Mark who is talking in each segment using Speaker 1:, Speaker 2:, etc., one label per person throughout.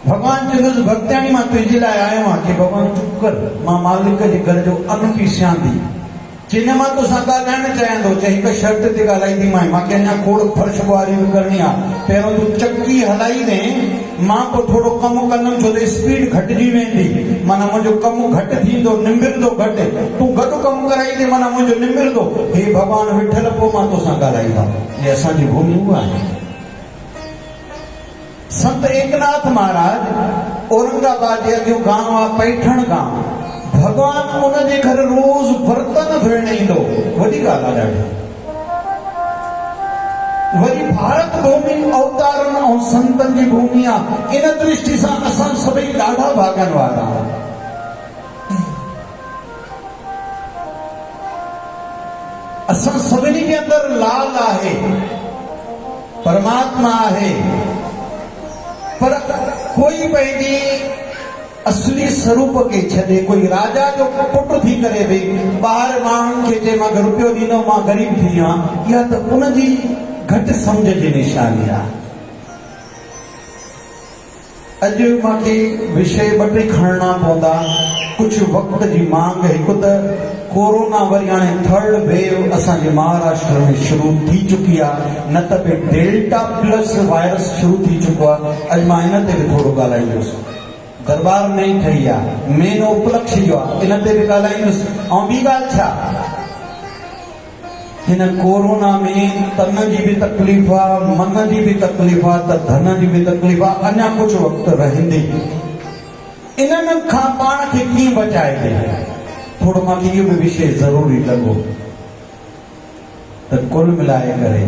Speaker 1: भगवान चंद्र भक्त्याणी मां तुझे लाइ आयो आहियां कि भगवान चुप कर, मां मालिक जे घर जो अन पई सियां थी। जिन मां तोसां ॻाल्हाइण चाहियां थो, चई हिकु शर्त ते ॻाल्हाईंदी मां, मूंखे अञा खोड़ फर्श बुआरी बि करणी आहे। पहिरियों तूं चक्की हलाई दे, मां पोइ थोरो कमु कंदुमि, छो त स्पीड घटिजी वेंदी, माना मुंहिंजो कमु घटि थींदो, निमिरंदो घटि। तूं घटि कमु कराई दे, माना मुंहिंजो निमिरंदो। हे भॻवान विठल, पोइ मां तोसां ॻाल्हाईंदा। हे असांजी भूमि उहा आहे। संत एकनाथ महाराज औरंगाबाद जे अॻियो गांव आहे पैठण गांव। भगवान उनजे घर रोज बर्तन धोइण ईंदो, वॾी ॻाल्हि आहे ॾाढी। वरी भारत भूमि अवतारनि ऐं संतनि जी भूमि आहे। इन दृष्टि सां असां सभई ॾाढा भागनि वारा आहियूं। असां सभिनी जे अंदरि लाल आहे, परमात्मा आहे, पर कोई पंहिंजी असली स्वरूप खे छॾे, कोई राजा जो पुट थी करे बि ॿाहिरि माण्हुनि खे चए मां रुपयो ॾींदो, मां ग़रीब थी वियो आहियां, इहा त उनजी घटि सम्झ जी निशानी आहे। अॼु मूंखे विषय ॿ टे खणणा पवंदा, कुझु वक़्त जी मांग। हिकु त कोरोना वरी हाणे थर्ड वेव असांजे महाराष्ट्र में शुरू थी चुकी आहे, न त बि डेल्टा प्लस वायरस शुरू थी चुको आहे। अॼु मां इन ते बि थोरो ॻाल्हाईंदुसि। दरबार नई ठही आहे, मेन उपलक्ष्य जो आहे, इन ते बि ॻाल्हाईंदुसि। ऐं ॿी ॻाल्हि छा, हिन कोरोना में तन जी बि तकलीफ़ आहे, मन जी बि तकलीफ़ आहे, त धन जी बि तकलीफ़ आहे। अञा कुझु वक़्तु रहंदी। इन्हनि खां पाण खे कीअं बचाइजे, थोरो मूंखे इहो बि विषय ज़रूरी लॻो। त कुल मिलाए करे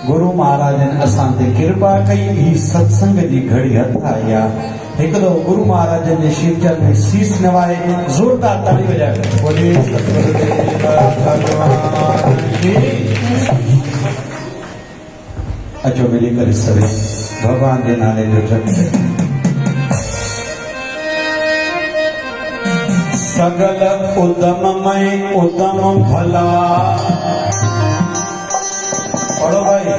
Speaker 1: गुरु महाराजनि असां ते कृपा कई। ही सत्संग जी घड़ी हथ आई आहे। हिकु दफ़ो गुरु महाराजनि जे शीचल में शीश नवाए ज़ोरदार ताली वॼाए। बोले सतगुरुदेव भगवान की। अचो मिली करे सभई भगवान जे नाले जो जप। सगल उदम में उदम भला, पढ़ो भाई।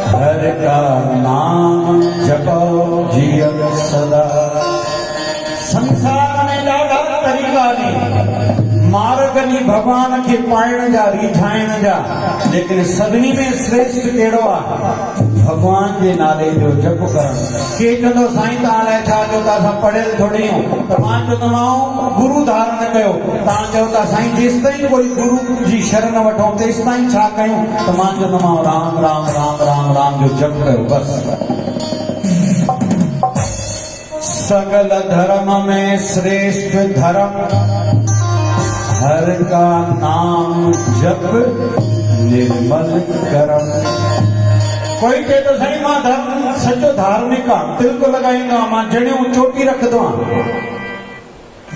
Speaker 1: हर का नाम जपो जियत सदा। संसार में ॾाढा तरीक़ा आहिनि, मार्ग नी भगवान खे पाइण जा, रिझाइण जा, लेकिन सभिनी में श्रेष्ठ कहिड़ो आहे? भगवान जे नाले जो जप करणु। के चवंदो साईं तव्हां लाइ छा चओ था, असां पढ़ियल थोरी आहियूं। त मां चवंदोमांव गुरु धारण कयो। तव्हां चओ था साईं जेसि ताईं कोई गुरु जी शरण वठूं तेसि ताईं छा कयूं? त मां चवंदोमांव राम राम राम राम राम जो जप कयो बस। सगल धर्म में श्रेष्ठ धर्म, हर का नाम जप निर्मल करम। कोई चए तो साईं मां धर्म सचो धार्मिक आहे, तिलक लॻाईंदो आहियां, मां जणियूं चोटी रखंदो आहियां,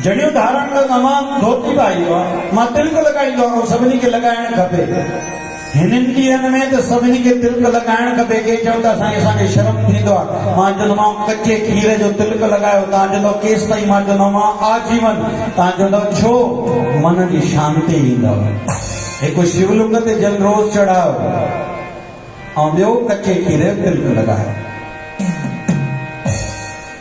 Speaker 1: जणियूं धारण कंदो आहियां, मां धोती पाईंदो आहियां, मां तिलक लॻाईंदो आहियां। सभिनी खे लॻाइणु खपे। हिननि ॾींहंनि में त सभिनी खे तिलक लॻाइणु खपे। के चवंदा साईं असांखे शर्म थींदो आहे। मां चवंदोमांव कचे खीर जो तिलक लॻायो। तव्हां चवंदव केसि ताईं? मां चवंदोमांव आजीवन। तव्हां चवंदव छो? मन जी शांती ईंदव। हिकु शिवलिंग ते जल रोज़ चढ़ायो ऐं ॿियो कचे खीर जो तिलक लॻायो।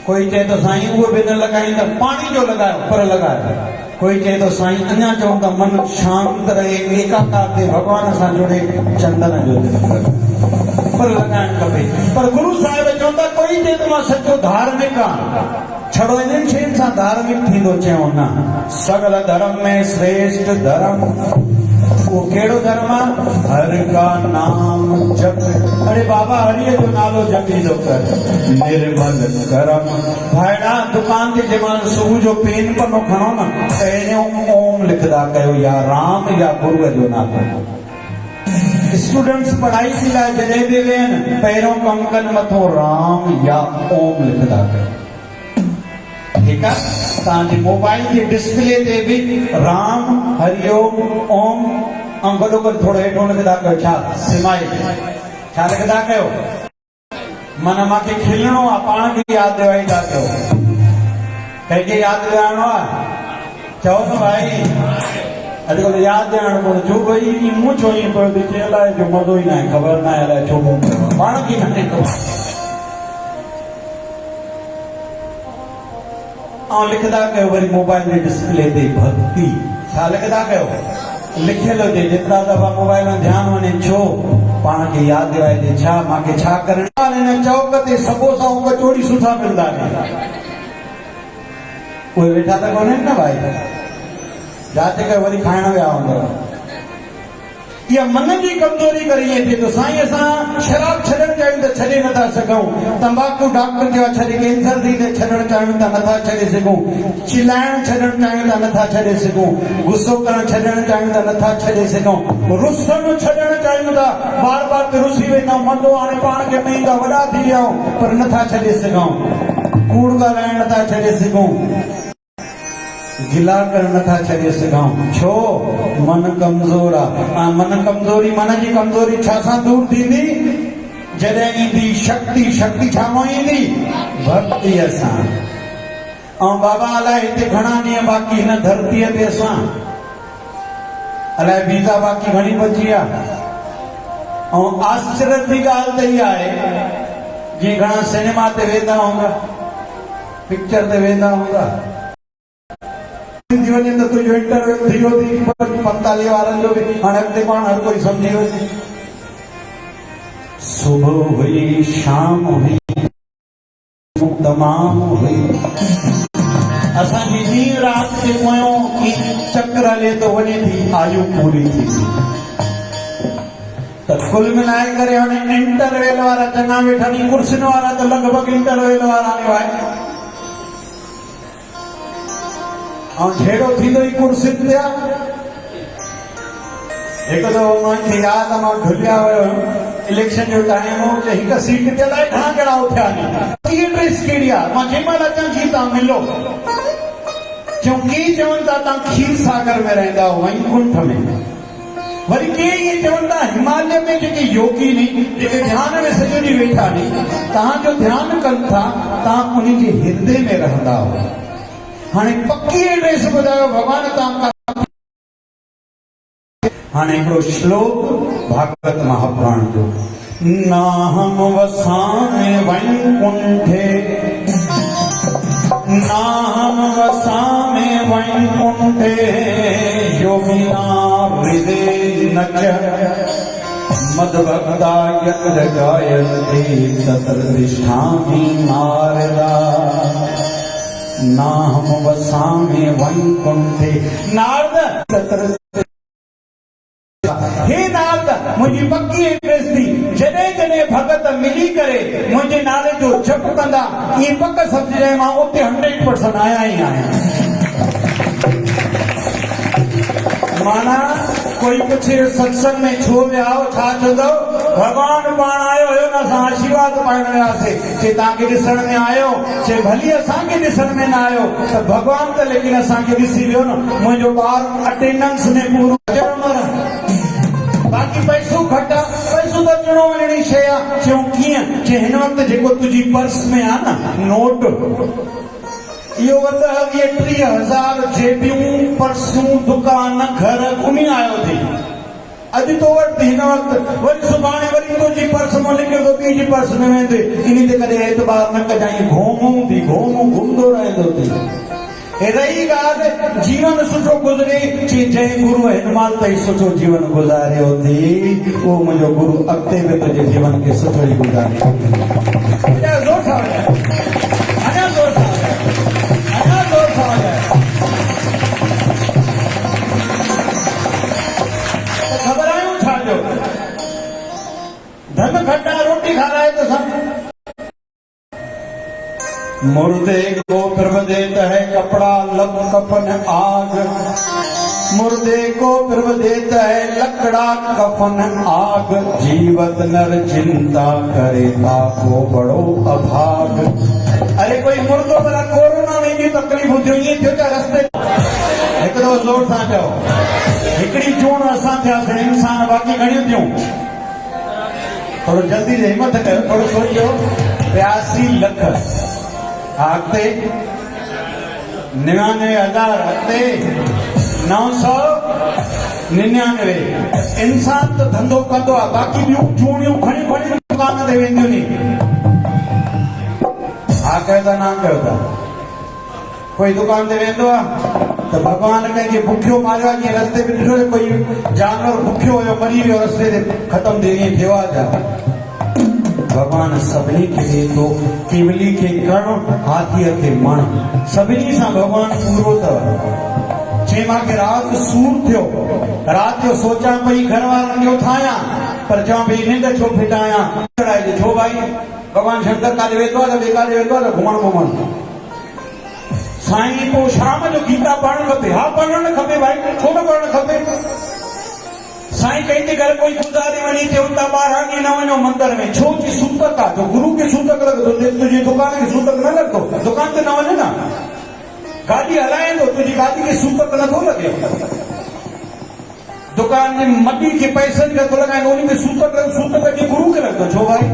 Speaker 1: कोई चए तो साईं उहो बि न लॻाईंदा, पाणी जो लॻायो पर लॻायो। कोई चए तो साईं अञा चऊं त मन शांत रहे, एकाकार थिए, भगवान सां जुड़े, चंदन जो तिलक पर लॻाइणु खपे। पर गुरु साहिब चवंदा कोई चए तो मां सचो धार्मिक आहियां, छड़ो इन्हनि शयुनि सां धार्मिक थींदो। चयो न, सगल धर्म में श्रेष्ठ धर्म। वो कहिड़ो धर्म आहे? हर का नाम जप। अरे बाबा हरिय जो नालो जपींदो कर। निर्मल करम। भाइड़ा दुकान ते जंहिंमहिल सुबुह जो पेन पनो खणो न, पहिरियों ओम लिखंदा कयो, या राम या गुरूअ जो नालो। स्टूडेंट्स पढ़ाई जे लाइ जॾहिं बि वेहनि, पहिरियों कमु कनि मथो राम या ओम लिखंदा कयो। ठीकु आहे? तव्हांजे मोबाइल जे डिस्प्ले ते बि राम, हरिओम, ओम ऐं गॾोगॾु थोरो हेठो लिखंदा कयो छा? स्माइल। छा लिखंदा कयो? माना मूंखे खिलणो आहे, पाण खे यादि दिलाईंदा कयो। कंहिंखे यादि दिलाइणो आहे? चओ न भाई। अॼुकल्ह यादि ॾियणु कोन छो भई मूं छो ईअं पियो थी चए, अलाए जो मज़ो ई न आहे, ख़बर न आहे अलाए छो मूं कयो, पाण खे न ॾिठो। ऐं लिखंदा कयो वरी मोबाइल जे डिस्प्ले ते भक्ति छा लिखंदा कयो लिखियल हुजे जेतिरा दफ़ा मोबाइल में ध्यानु वञे छो पाण खे यादि दिलाए छा मूंखे छा करणु हिन चौक ते सबोसा ऐं कचौड़ी सुठा मिलंदा आहिनि उहे वेठा त कोन्हनि न भाई जांच करे वरी खाइण विया हूंदव इहा मन जी कमज़ोरी करे ईअं थिए थो साईं असां शराब छॾणु चाहियूं त छॾे नथा सघूं तंबाकू डॉक्टर चयो आहे छॾे कैंसर थी त छॾणु चाहियूं त नथा छॾे सघूं चिलाइण छॾणु चाहियूं त नथा छॾे सघूं गुस्सो करणु छॾणु चाहियूं त नथा छॾे सघूं रुसणु छॾणु चाहियूं था बार बार ते रुसी वेंदा मनो हाणे पाण खे महांगा वॾा थी विया पर नथा छॾे सघूं कूड़ ॻाल्हाइण नथा छॾे सघूं गिला कर नथा छॾे सघूं छो मन कमज़ोर आहे मन कमज़ोरी मन जी कमज़ोरी छा सां दूर थींदी जॾहिं ईंदी शक्ति शक्ति छा मां ईंदी भक्तीअ सां ऐं बाबा अलाए हिते घणा ॾींहं बाक़ी हिन धरतीअ ते असां अलाए वीज़ा बाक़ी घणी बची आहे ऐं आश्चर्य जी ॻाल्हि त इहा आहे जीअं घणा सिनेमा ते वेंदा हूंदा पिक्चर ते वेंदा हूंदा वञे त तुंहिंजो इंटरव्यू थी वियो 45 वारनि जो बि हाणे अॻिते पाण हर कोई सम्झी वञे सुबुह हुई शाम हुई तमाम हुई असांजी ॾींहुं राति जे पोयों चक्र हले थो वञे थी आयु पूरी थी त कुल मिलाए करे हाणे इंटरवेल वारा चङा वेठा नी कुर्सियुनि वारा त लॻभॻि इंटरवेल वारा आहियो ऐं छेड़ो थींदो ई कुर्सियुनि ते हिकु दफ़ो मूंखे यादि आहे मां ढुलिया वियो इलेक्शन जो टाइम हो हिकु सीट ते अलाए घणा ॼणा उथिया नी ड्रेस कहिड़ी आहे मां जंहिं महिल अचां थी तव्हां मिलो चऊं की चवनि था तव्हां खीर सागर में रहंदा हो वैकुंठ में वरी के इहे चवनि था हिमालय में जेके योगी नी जेके ध्यान में सॼो ॾींहुं वेठा नी तव्हांजो ध्यानु कनि था तव्हां उन जे हृदय में रहंदा हो हाणे पक्की एड्रेस ॿुधायो भॻवान तव्हां हाणे हिकिड़ो श्लोक भागवत महापुराण जो नाहम वसामे वैकुंठे नाहम वसामे वैकुंठे योगिना हृदय न च मद्भक्ता यत्र गायन्ति तत्र तिष्ठामि नारदा नाहम वसामे वैकुंठे नारद हे नारद मुंहिंजी पक्की एड्रेस थी जॾहिं जॾहिं भगत मिली करे मुंहिंजे नाले जो जप कंदा इहे पक सम्झ मां उते 100% आया ई आहियां माना कोई पुछे सत्संग में छो विया हो छा चवंदो भगवान पाण आयो हुयो न असां आशीर्वाद पाइण वियासीं चए तव्हांखे ॾिसण में आयो चए भली असांखे ॾिसण में न आयो त भगवान त लेकिन असांखे ॾिसी वियो न मुंहिंजो ॿार अटेंडेंस में पूरो बाक़ी पैसो घटि आहे पैसो त अचणो वञणी शइ आहे चयूं कीअं चए हिन वक़्तु जेको तुंहिंजी पर्स में आहे न नोट इहो 30,000 जेबियूं पर्सूं दुकान घर घुमी आयो थी अॼु तो वटि हिन वक़्तु वरी सुभाणे वरी तुंहिंजी पर्स मां निकिरे थो ॿी जी पर्स में वेंदे इन ते कॾहिं एतबार न कजांइ घुमूं घुमंदो रहंदो थी रही ॻाल्हि जीवन सुठो गुज़रे जंहिं गुरू हिन महिल ताईं सुठो जीवन गुज़ारियो थी उहो मुंहिंजो गुरू अॻिते बि तुंहिंजे जीवन खे सुठो ई गुज़ारियो ज़ोर सां अञा ज़ोर सां अञा ज़ोर सां ख़बर आहियूं छा जो धन घटा रोटी खाराए त सब मुर्दे को फिर देता है कपड़ा लब कफन आग मुर्दे को फिर देता है लकड़ा कफन आग जीवत नर चिंता करे ताको बड़ो अभाग अरे कोई मुर्दो मेरा कोरोना में जी तकलीफ़ थियो ये थियो त रस्ते एक दो जोर सां चओ हिकड़ी चूण असां थियासीं इंसान बाक़ी घणियूं थियूं थोड़ो जल्दी से हिम्मत कयो थोड़ो सोचो 82 लख अॻिते 99,000 अॻिते 999 इंसान त धंधो कंदो आहे बाक़ी ॿियूं चूड़ियूं खणी खणी दुकान ते वेंदियूं नी हा कयो था ना कयो था कोई दुकान ते वेंदो आहे तो भगवान कंहिंखे बुखियो मारियो आहे, जीअं रस्ते में ॾिठो कोई जानवर बुखियो हुयो मरी वियो रस्ते ते ख़तम थी ईअं थियो आहे छा? भगवान सभिनी खे ॾिए थो, केवली खे कण हाथीअ खे मण, सभिनी सां भगवान पूरो अथव। चई मूंखे राति सूर थियो, राति जो सोचां पई घर वारनि जो उथायां, पर चवां पई निंड छो फिटायां, छो भाई भगवान शंकर काॾे वेंदो आहे त ॿिए काॾे वेंदो आहे त घुमण घुमण। साईं पोइ शाम जो गीता पढ़णु खपे, हा पढ़णु खपे भाई, छो न पढ़णु खपे। साईं कंहिंजे घर कोई गुज़ारे वञे चयो था 12 ॾींहं न वञो मंदर में, छो जी सूतक आहे, जो गुरु खे सूतक लॻंदो तुंहिंजी दुकान खे सूतक न लॻंदो, दुकान ते न वञे न, गाॾी हलाईंदो तुंहिंजी गाॾी खे सूतक नथो लॻे, दुकान जे मटी खे पैसनि खे थो लॻाईंदो उन खे सूतक जे गुरु खे लॻंदो, छो भाई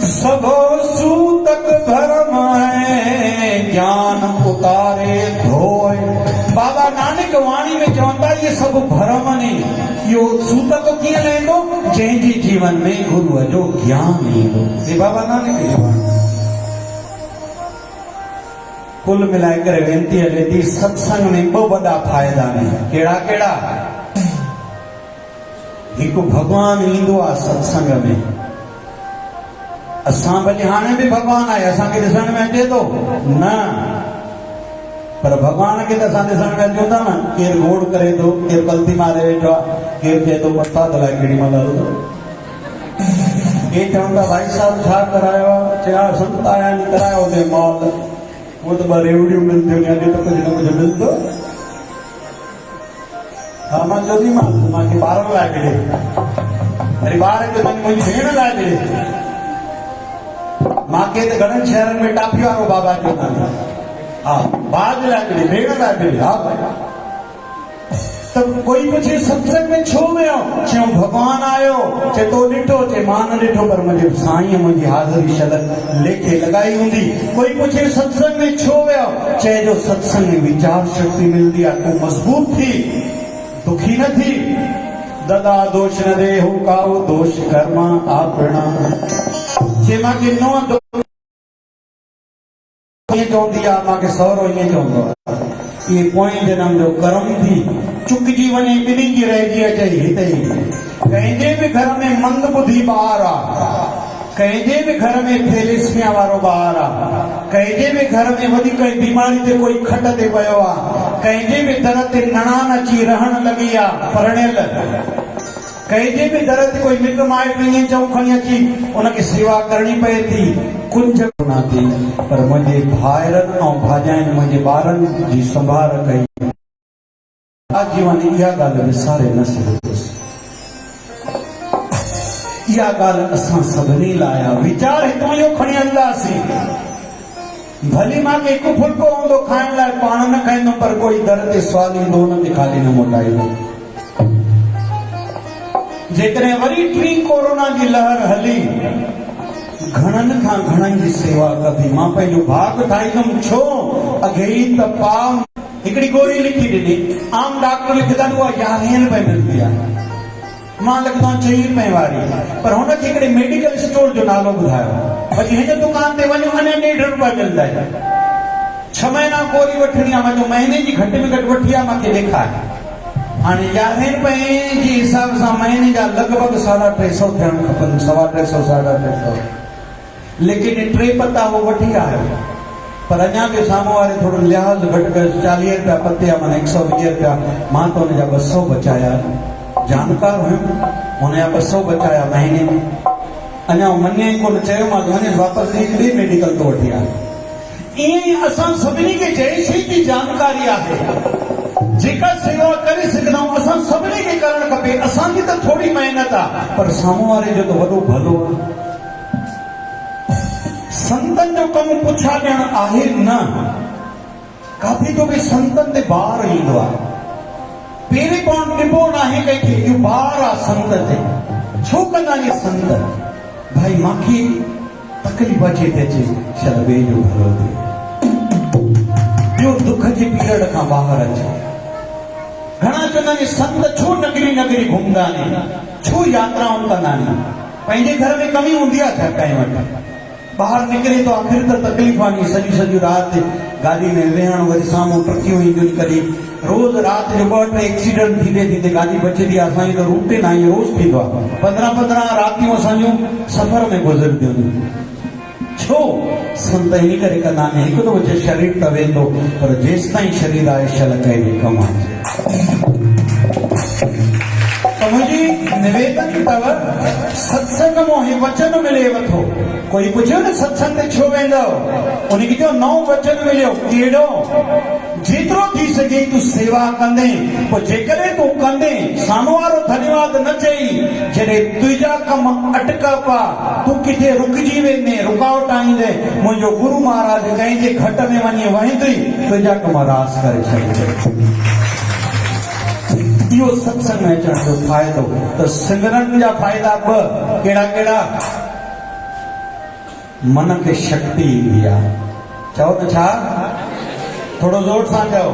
Speaker 1: सबो सूतक धर्म है ज्ञान उतारे धोए। बाबा नानक वाणी में चवंदा ये सब भरम ने, यो सूतक कीअं लहींदो, जंहिंजे जीवन में गुरुअ जो ज्ञान ईंदो। हे बाबा नानक जी वाणी। कुल मिलाए करे वेनती हले थी, सत्संग में ॿ वॾा फ़ाइदा आहिनि। कहिड़ा कहिड़ा? हिकु भगवान ईंदो आहे सत्संग में, असां भले हाणे बि भगवान आहे, असांखे ॾिसण में अचे थो न, पर भगवान खे त असां ॾिसण में अचूं था न, केरु गोड़ करे थो, केरु पलथी मारे वेठो आहे, केरु चए थो परसाद लाइ केॾी महिल हलो थो, केरु चवनि था भाई साहब छा करायो आहे, चया संत आया आहिनि करायो हुते मॉल, उहो त 2 रेवड़ियूं मिलंदियूं, अॼु त कुझु न कुझु मिलंदो। हा मां चवंदी मूंखे ॿारनि लाइ मिले, वरी ॿार खे मुंहिंजी भेण लाइ मिले, मूंखे त घणनि शहरनि में टाफी वारो बाबा चवंदा आहिनि, हा बाज लाइ मिले, भेण लाइ मिले, हा भाई। त कोई पुछे सत्संग में छो वियो, चयो भगवान आयो, चए तो ॾिठो, चए मां न ॾिठो पर मुंहिंजे साईं मुंहिंजी हाज़िरी शल लेखे लॻाई हूंदी। कोई पुछे सत्संग में छो वियो, चए जो सत्संग में वीचार शक्ति मिलंदी आहे, तूं मज़बूत थी, दुखी न थी। ददा दोष न दे हू काओ दोष कर्मा आपणा, जे मूंखे नो ईअं चवंदी आहे, मूंखे सहुरो ईअं चवंदो आहे, इहे पोएं जनम जो कर्म थी चुकिजी वञे, ॿिन्ही जी रहिजी अचे हिते ई। कंहिंजे बि घर में मंद ॿुधी ॿार आहे, कंहिंजे बि घर में थेलेसिमिया वारो ॿार आहे, कंहिंजे बि घर में वॾी काई बीमारी ते कोई खट ते पियो आहे, कंहिंजे बि दर ते नणान अची रहण लॻी आहे परिणियल, कंहिंजे बि दर ते कोई मिट माइट ईअं चऊं खणी अची उनखे सेवा करणी पए थी, कुंज कोन्हा थी, पर मुंहिंजे भाइरनि ऐं भाॼाइनि मुंहिंजे ॿारनि जी संभाल कई, जीवन इहा ॻाल्हि विसारे न सघंदुसि। इहा ॻाल्हि असां सभिनी लाइ आहे। वीचार हितां जो खणी हलंदासीं, भली मूंखे हिकु फुल्को हूंदो खाइण लाइ, पाण न खाईंदुमि, पर कोई दर ते सवाल ईंदो हुनखे खाली न मोटाईंदो। जेकॾहिं वरी 3 कोरोना जी लहर हली, घणनि खां घणनि जी सेवा कबी, मां पंहिंजो भाग ठाहींदुमि, छो अॻे ई त पाम हिकिड़ी गोरी लिखी ॾिनी, आम डॉक्टर लिखंदा उहा 11 रुपए मिलंदी आहे, मां लिखंदो 4 रुपए वारी, पर हुनखे हिकिड़े मेडिकल स्टोर जो नालो ॿुधायो, वरी हिन दुकान ते वञो अञा 1.5 रुपया मिलंदा आहिनि, 6 महीना गोरी वठणी आहे, मां महीने जी घटि में घटि वठी आहे, मूंखे ॾेखार। हाणे 11 रुपए जे हिसाब सां महीने जा लॻभॻि 350 थियणु खपनि, 350 350, लेकिन 3 पत्ता उहो वठी आयो, पर अञा बि साम्हूं वारे थोरो लिहाज़ घटि कयो, 40 रुपया पते आहे, माना 120 रुपया, मां त हुनजा 200 बचाया, जानकार हुयुमि, हुनजा 200 बचाया महीने में, अञा मञे ई कोन, चयो मां वञे वापसि ॿी मेडिकल तो वठी आयो। ईअं ई असां सभिनी खे जंहिं शइ जी जानकारी आहे, जेका सेवा करे सघंदा आहियूं, असां सभिनी खे करणु खपे। असांजी त थोरी महिनत आहे, पर साम्हूं वारे जो त वॾो भलो आहे। संतन जो कमु पुछा ॾियणु आहे न, काथे तो बि संतन ते बार ईंदो आहे, पहिरें पाण ॾिबो न आहे कंहिंखे, इहो बार आहे संत ते। छो कंदा इहे संत? भाई मूंखे तकलीफ़ अचे थी अचे, शायदि ॿिए जो भलो थिए, ॿियो दुख जे पीरियड खां ॿाहिरि अचे। घणा चवंदा आहिनि संत छो नगरी नगरी घुमंदा आहिनि, छो यात्राऊं कंदा आहिनि, पंहिंजे घर में कमी हूंदी आहे छा कंहिं वटि? बाहर निकरे तो आखिर तो तकलीफ़ आनी सॼी सॼी राति गाड़ी में वेहण वरी साम्हूं ट्रकियूं ईंदियूं कॾहिं रोज़ राति जो 2-3 एक्सीडेंट थींदे थींदे गाॾी बचंदी आहे असांजी त रूटीन आहे इहो रोज़ थींदो आहे 15-15 रातियूं असांजूं सफ़र में गुज़रंदियूं आहिनि छो संत इन करे कंदा आहिनि हिकु दफ़ो शरीर त वेंदो पर जेसि ताईं शरीर आहे शल कई कमु आहे मुझी निवेदन तव सत्संग मोहि वचन मिले वठो कोई पुछियो न सत्संग ते छो वेंदो उनखे जो नओं वचन मिलियो केड़ो जेतिरो थी सघे तूं सेवा कंदे पोइ जेकॾहिं तूं कंदे साम्हूं वारो धन्यवाद न चई जॾहिं तुंहिंजा कम अटका पा तूं किथे रुकिजी वेंदे रुकावट आईंदे मुंहिंजो गुरु महाराज कंहिंजे घट में वञी वहिंदई तुंहिंजा कम रास करे छॾींदे इहो सत्संग में अचण जो फ़ाइदो त सिमरन जा फ़ाइदा ॿ कहिड़ा कहिड़ा मन खे शक्ति ईंदी आहे चओ न छा थोड़ो ज़ोर सां चओ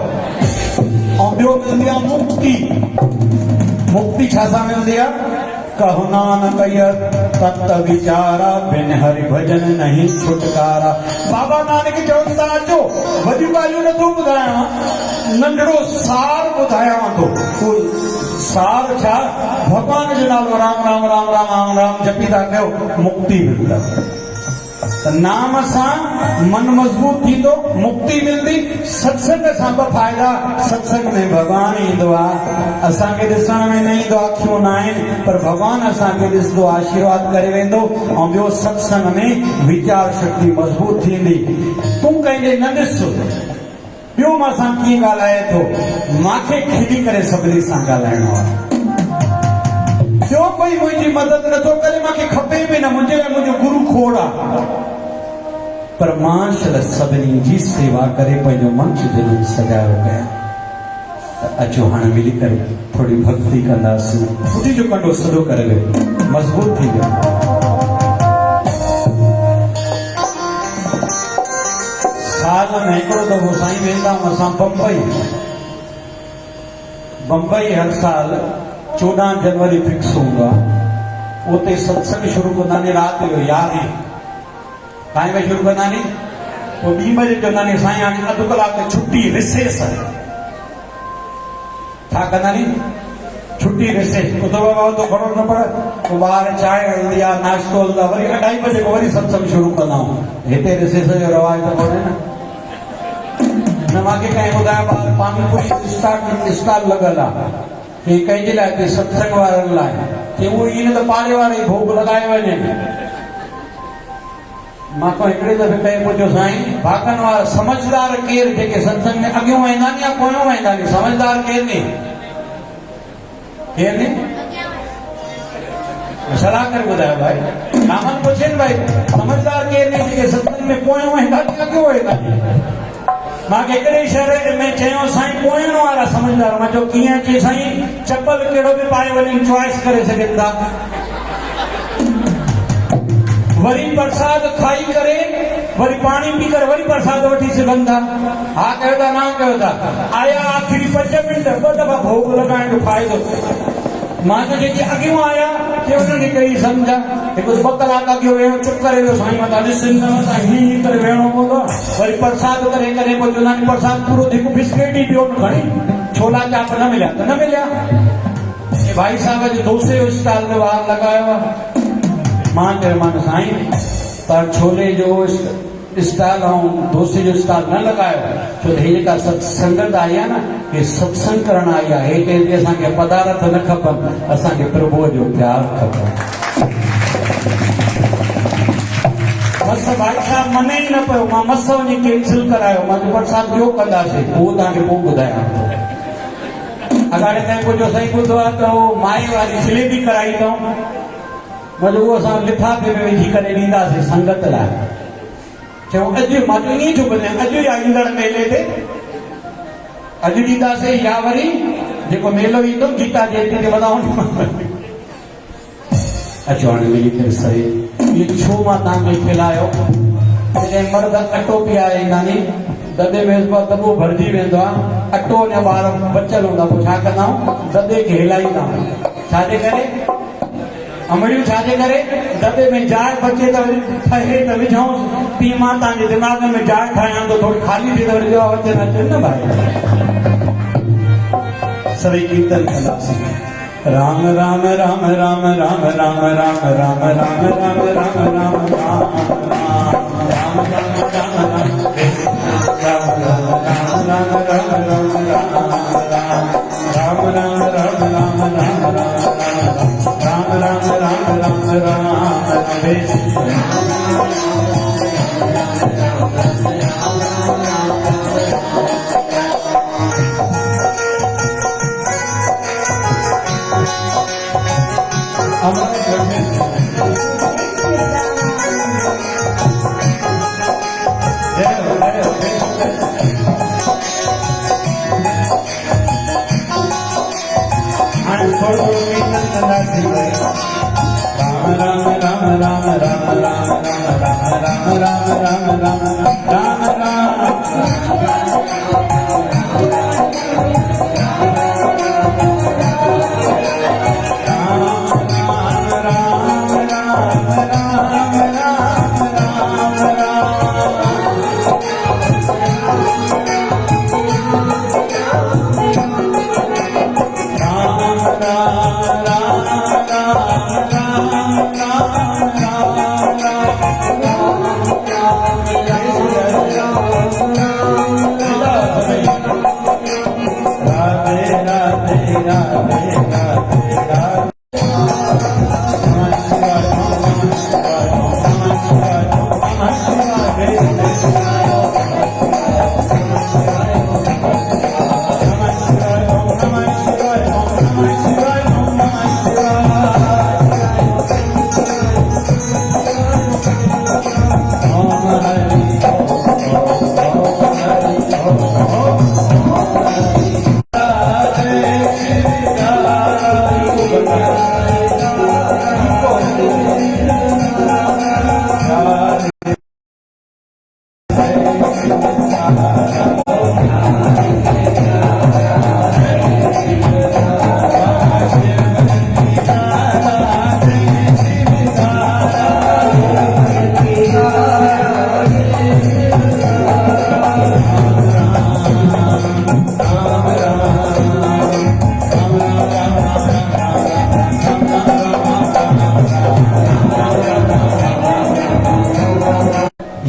Speaker 1: ऐं ॿियो मिलंदी आहे मुक्ति छा सां मिलंदी आहे कहु नानक तत विचारा बिन हरि भजन नहीं छुटकारा बाबा नानक चवनि था अचो वॾियूं ॻाल्हियूं नथो ॿुधायां नंढड़ो सार ॿुधायां थो सार छा भगवान जो नालो राम राम राम राम राम राम जपींदा कयो मुक्ति मिलंदव नाम सां मन मजबूत थींदो मुक्ति मिलंदी सत्संग सां ॿ फ़ाइदा सत्संग में भगवान ईंदो आहे असांखे ॾिसण में न ईंदो अखियूं न आहिनि पर भगवान असांखे ॾिसंदो आशीर्वाद करे वेंदो ऐं ॿियो सत्संग में वीचार शक्ति मजबूत थींदी तूं कंहिंजे न ॾिस ॿियो मां सां कीअं ॻाल्हाए थो मूंखे खिली करे सभिनी सां ॻाल्हाइणो आहे ॿियो कोई मुंहिंजी मदद नथो करे मूंखे खपे बि न मुंहिंजे लाइ मुंहिंजो गुरु खोड़ आहे पर मां सभिनी जी सेवा करे पंहिंजो मंच दिल सजायो कयां अचो हाणे मिली करे थोड़ी भक्ति कंदासीं खुदी जो कंडो सॼो करे वियो मज़बूत थी वियो साल में हिकिड़ो दफ़ो साईं वेंदा आहियूं असां बम्बई हर साल 14 जनवरी फिक्स हूंदो आहे उते सत्संग शुरू कंदा आहिनि राति जो 11 टाइम में शुरू कंदा आहिनि पोइ 2 बजे चवंदा आहिनि साईं हाणे अधु कलाक छुट्टी रिसेस छा कंदा आहिनि छुट्टी रिसेस उतो बाबा तो खड़ो न पड़े पोइ ॿाहिरि चांहि हलंदी आहे नाश्तो हलंदो आहे वरी 2:30 बजे वरी सत्संग शुरू कंदा आहियूं हिते रिसेस जो रवाज त कोन्हे न मूंखे कंहिं ॿुधायो ॿाहिरि पानी पूरी स्टॉल लॻल आहे हे कंहिंजे लाइ हिते सत्संग वारनि लाइ कि उहो ईअं त पाड़े वारे भोग लॻाए वञे मां को हिकिड़े दफ़े कंहिं पुछियो साईं भागनि वारा समझदार केरु जेके सत्संग में अॻियों वेंदा आहिनि या पोयों वेंदा आहिनि समझदार केरु नी सलाह करे ॿुधायो भाई नामन पुछनि भाई समझदार केरु नी जेके सत्संग में पोयों वेंदा आहिनि अॻियों वेंदा आहिनि मूंखे हिकिड़े शहर में चयो साईं पोयण वारा समझदार मां चयो कीअं चई साईं चप्पल कहिड़ो बि पाए वञनि चॉइस करे सघनि था वरी प्रसाद खाई करे वरी पानी पी करे वरी प्रसाद वठी सघनि था हा कयो था ना कयो था आया आखिरी 5 मिंट 2 दफ़ा भोग लॻाइण जो फ़ाइदो मां त जेके अॻियों आया उन्हनि खे कई सम्झा हिकु 2 कलाक अॻियों वेहो चुप करे वियो साईं मां तव्हां ॾिसनि था हीअं करे वेहणो पवंदो वरी प्रसाद करे करे पोइ चवंदा आहिनि प्रसाद पूरो हिकु बिस्किट ई ॾियो खणी छोला चाप न मिलिया त न मिलिया भाई साहब जो डोसे जो स्टॉल में ॿाहिरि लॻायो आहे मां चयोमांसि साईं तव्हां छोले जो स्टॉल ऐं डोसे जो स्टॉल न लॻायो छो त हे जेका संगत आई आहे न हे सत्संग करण आई आहे हे चए थी असांखे पदार्थ न खपनि असांखे प्रभुअ जो प्यारु खपे मस भाई साहब मने ई न पियो मां मस वञी कैंसिल करायो मां प्रसाद ॿियो कंदासीं उहो तव्हांखे पोइ ॿुधायां थो अगाड़े कंहिं पुछियो साईं ॿुधो आहे त उहो माई वारी जलेबी कराई अथऊं मतलब वो असां लिफाफे में विझी करे ॾींदासीं संगत लाइ चऊं अॼु मां ईअं छो ॿुधायां अॼु या ईंदड़ मेले ते अॼु ॾींदासीं या वरी जेको मेलो ईंदो गीता जयंती ते वधाऊं अचो हाणे मिली करे सही इहो छो मां तव्हांखे खिलायो जॾहिं मर्द अटो पीआरींदा नी दॿे में दॿो भरिजी वेंदो आहे अटो अञा ॿार बचियल हूंदा पोइ छा कंदा आहियूं दॿे खे हिलाईंदा छाजे करे अमड़ियूं छाजे करे दॿे में जाइ बचे त वरी ठहे त विझूं तीअं मां तव्हांजे दिमाग़ में जाइ ठाहियां थो थोरी ख़ाली थिए त वरी ॿियो अचे न अचे न भाई सभई कीर्तन कंदासीं राम राम राम राम राम राम राम राम राम राम राम राम राम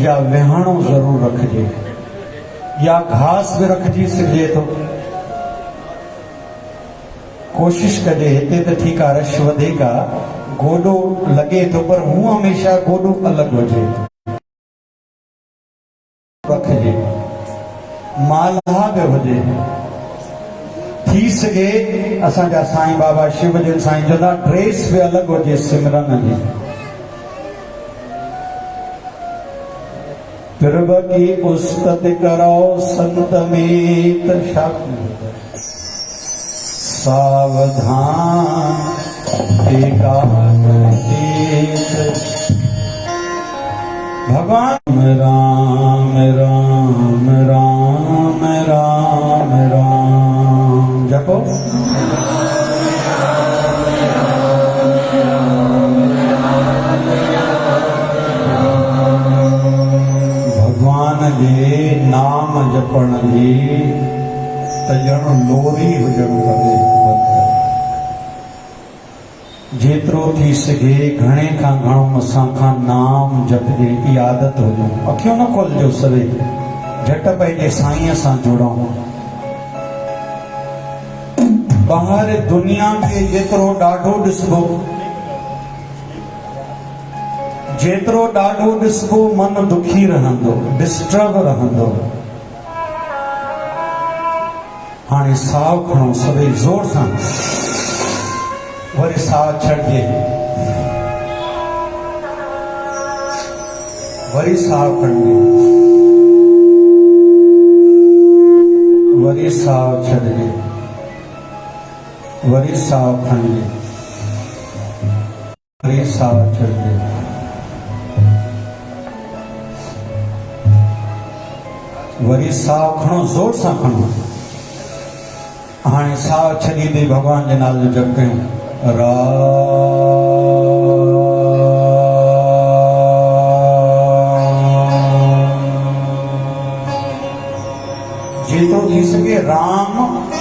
Speaker 1: या विहाणो जरूर रखिजे या घास भी रखजी सघे तो कोशिश कजे हिते त ठीक आहे रश वधीक आहे गोॾो लगे तो पर हूं हमेशा गोॾो अलग हुजे रखजे मालहा भी हुजे थी सके असांजा साईं बाबा शिव जन साईं चवंदा ड्रेस भी अलग हुजे सिमरन जी फिरब की उस्तत करो संत में सावधान एकाग्रचित भगवान राम राम राम राम राम जपो जे नाम जपण जी त ॼण लोरी हुजण खपे जेतिरो थी सघे घणे खां घणो असां खां नाम जपजे ई आदत हुजे अखियूं न खोलजो सवे झट पंहिंजे साईं सां जुड़ूं ॿाहिरि दुनिया खे जेतिरो ॾाढो ॾिसबो जेतिरो ॾाढो ॾिसबो मन दुखी रहंदो डिस्टर्ब रहंदो हाणे साहु खणो सभई ज़ोर सां वरी साहु छॾिजे वरी साहु खणिजे वरी साहु छॾिजे वरी साहु खणिजे वरी साहु छॾिजे वरी साहु खणो ज़ोर सां खणो हाणे साहु छॾी ॾे भॻवान जे नाले जो जप कयूं राम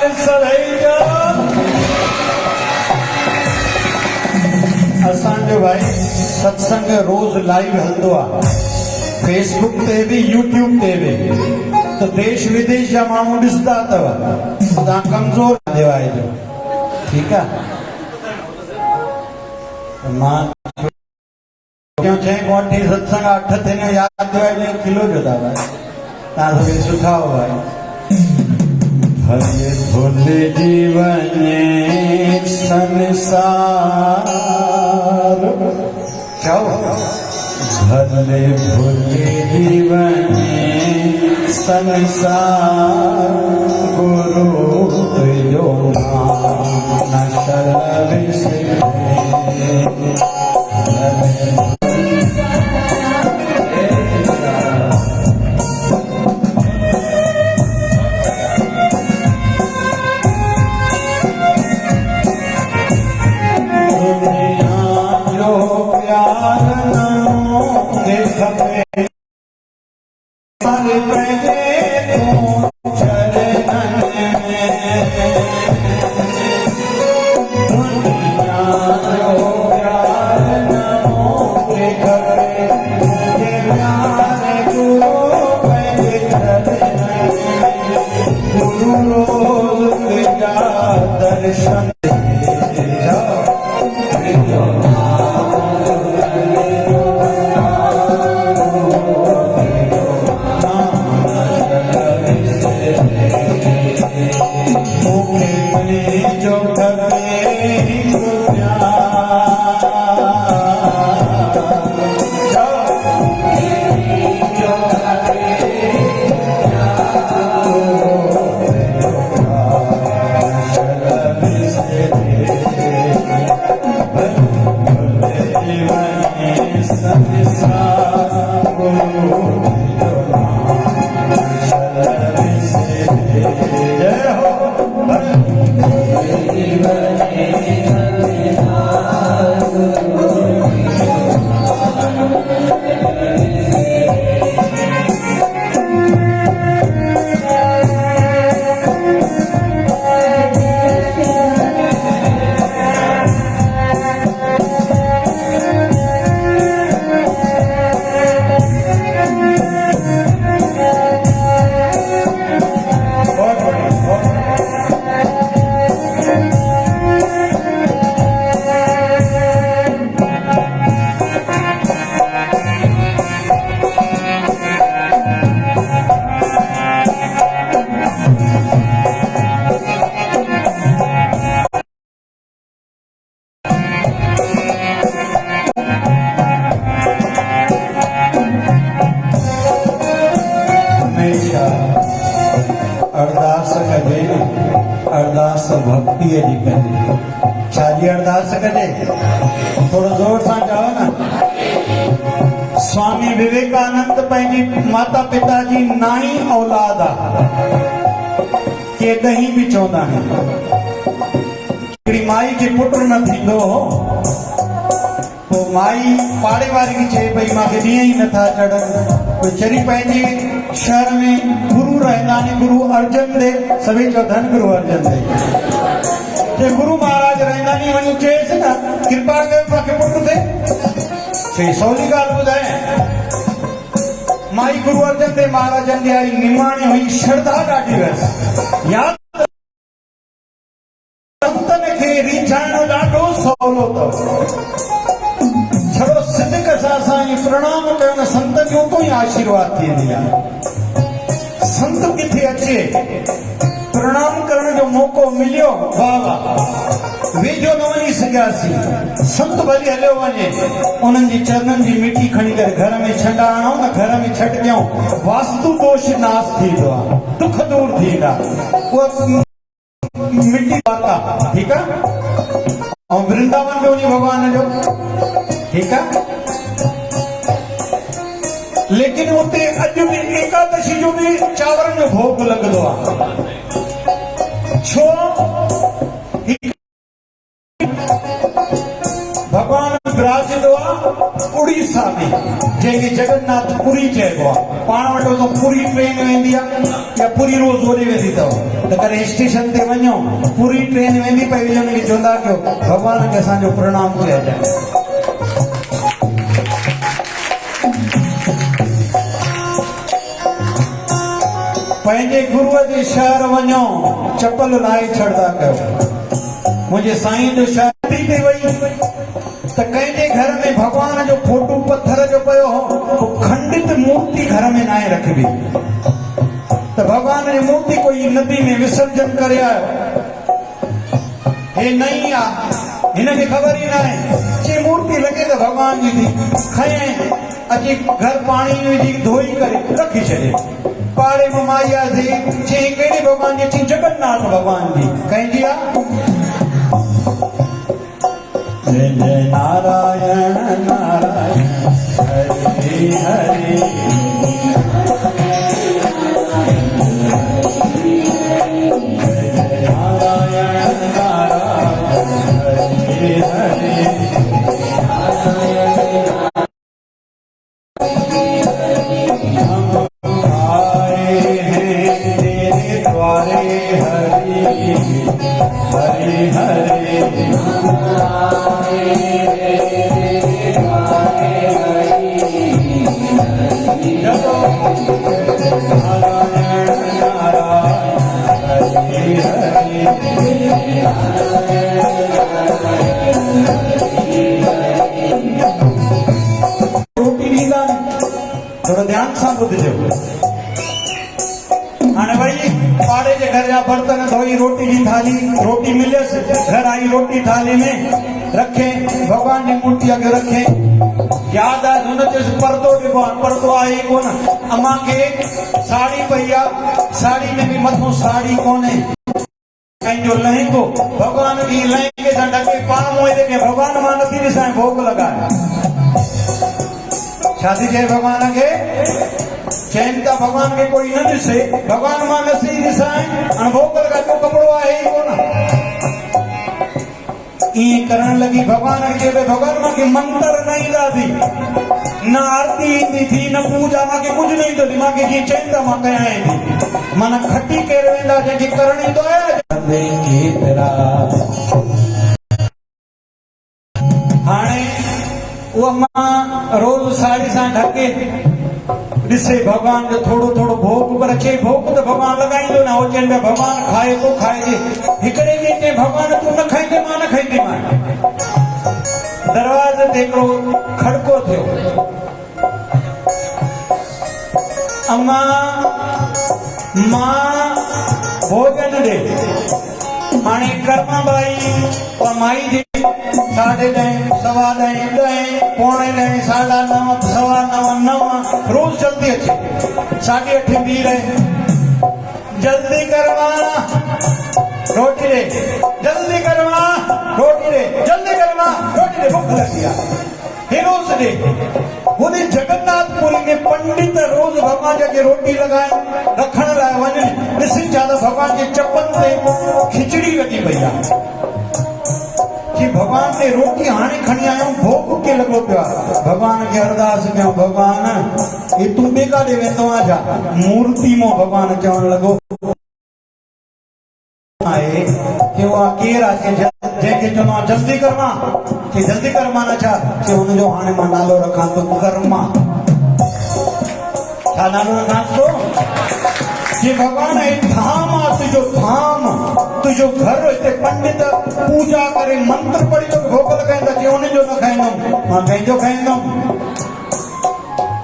Speaker 1: हाल सभई जो असांजो भाई सत्संग रोज लाइव हलंदो आहे फेसबुक ते भी यूट्यूब ते भी तो देश विदेश जा माण्हू ॾिसंदा अथव तव्हां कमज़ोर देवाए जो ठीकु आहे मां चईं कोठी सत्संग 8 थियनि यादि दिवाए जो किलो जो था भाई तव्हां सभई सुठा हो भाई भले भुल जीवने संसार चओ भले भुल जीवने संसार गुरु तुझो नाम न शरण से अरदास भक्ति जी कजे छाजी अरदास कजे थोड़ा जोर से चओ ना स्वामी विवेकानंद पंहिंजी माता पिता जी नाई औलाद आहे के कहीं भी चवंदा आहिनि हिकिड़ी माई खे पुट न थींदो पोइ माई पाड़े वारे खे चए पई मूंखे ॾींहं ई नथा चढ़नि वेचारी पंहिंजे शहर में गुरु रहंदा आहिनि गुरु अर्जन देव सभई चओ धन गुरु अर्जन देव जे गुरु महाराज रहंदा आहिनि वञी चएसि न कृपा कयो मूंखे पुट थिए चई सवली ॻाल्हि ॿुधाए माई गुरु अर्जन देव महाराजनि जी आई निमाणी हुई श्रद्धा ॾाढी हुयसि यादि संतनि खे रीझाइणो ॾाढो सवलो अथव छड़ो सिदक सां साईं प्रणाम कयो न संत जो तो ही आशीर्वाद थींदी आहे संत किथे अचे प्रणाम करण जो मौको मिलियो वाह वाह वेझो न वञी सघियासीं संत भली हलियो वञे उन्हनि जी चरणनि जी मिटी खणी करे घर में छंडा आणूं न घर में छॾ ॾियूं वास्तु दोष नाश थींदो आहे दुख दूर थींदा उहा मिटी वाता ठीकु आहे ऐं वृंदावन में वञी भॻवान जो ठीक है लेकिन उते अॼु बि एकादशी जो भी चावरनि जो भोग लॻंदो आहे छो भगवान विराजंदो आहे उड़ीसा में जंहिंखे जगन्नाथ पुरी चइबो आहे। पाण वटि तो पुरी ट्रेन वेंदी आहे या पुरी रोज़ होॾे वेंदी अथव त करे स्टेशन ते वञो पुरी ट्रेन वेंदी पई हुजे हुनखे चवंदा कयो भॻवान खे असांजो प्रणाम चइजांइ। पंहिंजे गुरूअ जे शहर वञो चपल लाहे छॾंदा कयो। मुंहिंजे साईं जो शहर ते वई त कंहिंजे घर में भगवान जो फोटो पत्थर जो पियो हो खंडित मूर्ति घर में नाहे रखबी त भगवान जी मूर्ति कोई नदी में विसर्जन करे आयो। हे नहीं आ हिनखे ख़बर ई न आहे जे मूर्ति लॻे त भगवान जी थी खये अची घर पाणी विझी धोई करे रखी छॾे। पाड़े में माइया थी चई कहिड़ी भगवान जी चई जगन्नाथ भगवान जी कंहिंजी आहे। जय जय नारायण नारायण हरे हरे थोड़ा ध्यान सां ॿुधिजो। हाणे वई पाड़े जे घर जा बर्तन धोई रोटी जी थाली रोटी मिलियसि घर आई रोटी थाली में रखे भगवान जी मूर्ति अॻे रखे यादि आहे हुन चयोसि परदो ॾिबो आहे परदो आहे ई कोन। अम्मा खे साड़ी पई आहे साड़ी में बि मथां साड़ी कोन्हे पंहिंजो लहंगो भगवान जी लहंगे सां ढके पाण मोए देखे भगवान मां नथी ॾिसां भोग लॻाए। शादी चए भगवान के चैन का भगवान के कोई न ॾिसे भगवान मां नथी ॾिसां अनुभव कर जो कपड़ो आहे ई कोन। ईअं करण लगी भगवान खे भगवान मां के मंत्र न ईंदा थी न आरती ईंदी थी न पूजा मां के कुझु न ईंदो थी मां के जीअं चवंदा मां कयां थी माना खटी केर वेंदा जंहिंखे करण ईंदो आहे। हाणे उहा मां रोज़ साड़ी सां ढके ॾिसे भगवान जो थोड़ो थोड़ो भोग पर अचे भोग त भगवान लॻाईंदो न हो चवनि पिया भगवान खाए तो खाइजे हिकिड़े ॾींहुं चई भगवान तूं न खाईंदे मां न खाईंदीमांइ। दरवाज़े ते हिकिड़ो खड़को थियो अम्मा मां भोजन ॾे। हाणे कर्मा बाई माई जी 10:30 10:15 10:45 9:30 9:15 रोज जल्दी अचे 8:30 बी रहे जल्दी करवा रोटी दे जल्दी करवा रोटी दे जल्दी करवा रोटी दे भूख लगी आहे हे रोज दे। उन्हें जगन्नाथपुरी में पंडित रोज भगवान के रोटी लगाए रखण लाइ वञनि ॾिसी ज्यादा भगवान के चपन ते खिचड़ी लगी पई आहे कि भगवान ने रोटी हाणे खणी आयो भोग के लगो पियो भगवान के अरदास कयो भगवान ये तू बेका दे वेंदो आजा मूर्ति मो भगवान चवण लगो आए कि वो केर आके जंहिंखे चवंदो आहे जल्दी करमा कि जल्दी करमा न छा कि हुनजो हाणे मां नालो रखां तो कर्मा छा नालो रखां तो कि भगवान ये धाम आहे तुंहिंजो धाम तुंहिंजो घर हिते पंडित पूजा करे मंत्र पढ़ी तो भोग लॻाईंदा कि हुनजो न खाईंदुमि मां पंहिंजो खाईंदुमि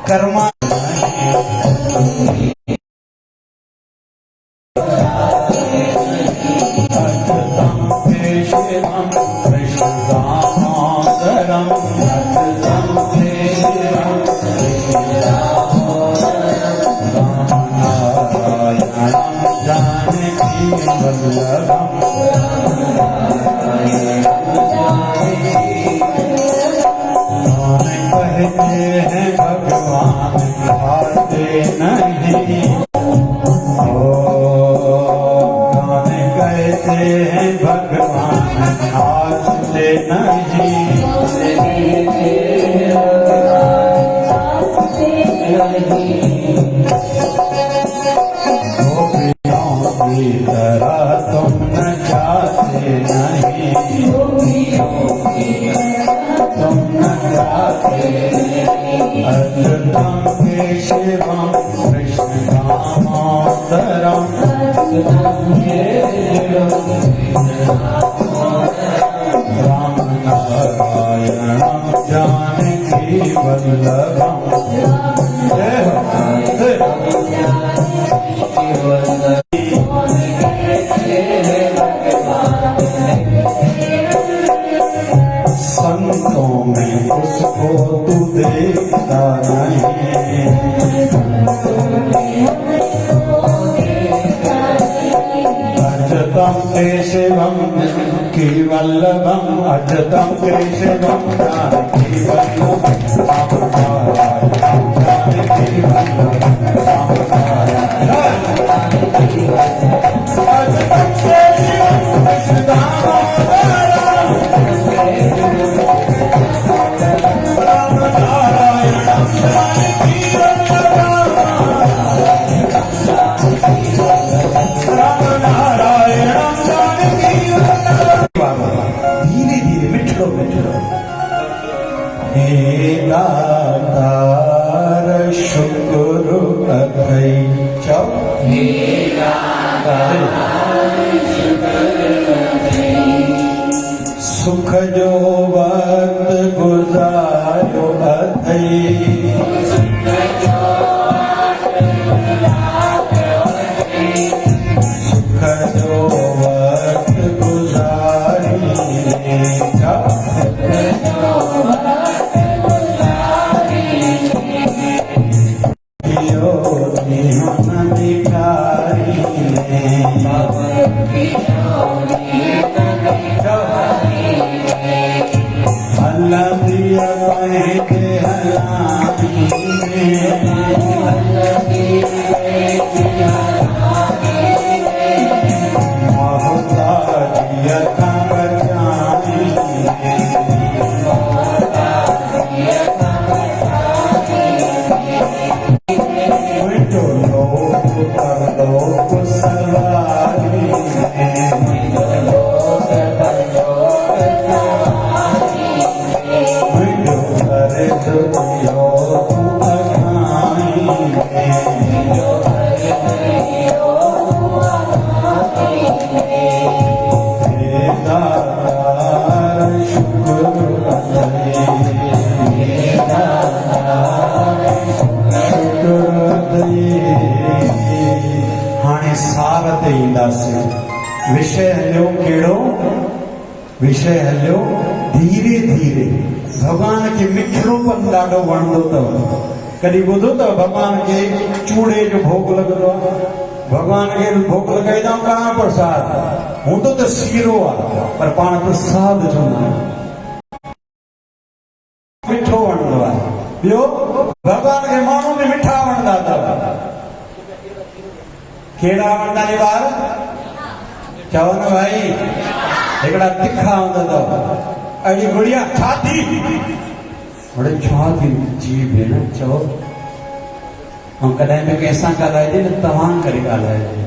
Speaker 1: कर्मा। भगवान आते नहीं केशवम केवल्लभम अजतम केशवम जानकी वल्लभम जानकी वल्लभम अजतम केशवम धीरे धीरे मिठड़ो मिठड़ो हे दातार शुक्र अथई चौ हे सुख जो वक्त गुजारो अथई सुख जो वक्त गुजारी विषय हलियो केड़ो विषय हलियो धीरे धीरे भगवान के मिठड़ोपन ॾाढो वणंदो अथव कॾहिं ॿुधो अथव भगवान खे चूड़े जो भोग लॻंदो आहे भगवान खे भोग लॻाईंदा आहियूं कहाँ प्रसाद हूंदो त सीरो आहे पर पाण प्रसाद चवंदा आहियूं मिठो वणंदो आहे ॿियो भगवान खे माण्हू बि मिठा वणंदा अथव कहिड़ा वणंदा आहिनि ॿार चओ न भाई हिकिड़ा तिखा हूंदा अथव अॼु गुड़िया छा थी वड़े छा थी जी भेण चओ ऐं कॾहिं बि कंहिंसां ॻाल्हाइजे न तव्हां करे ॻाल्हाइजे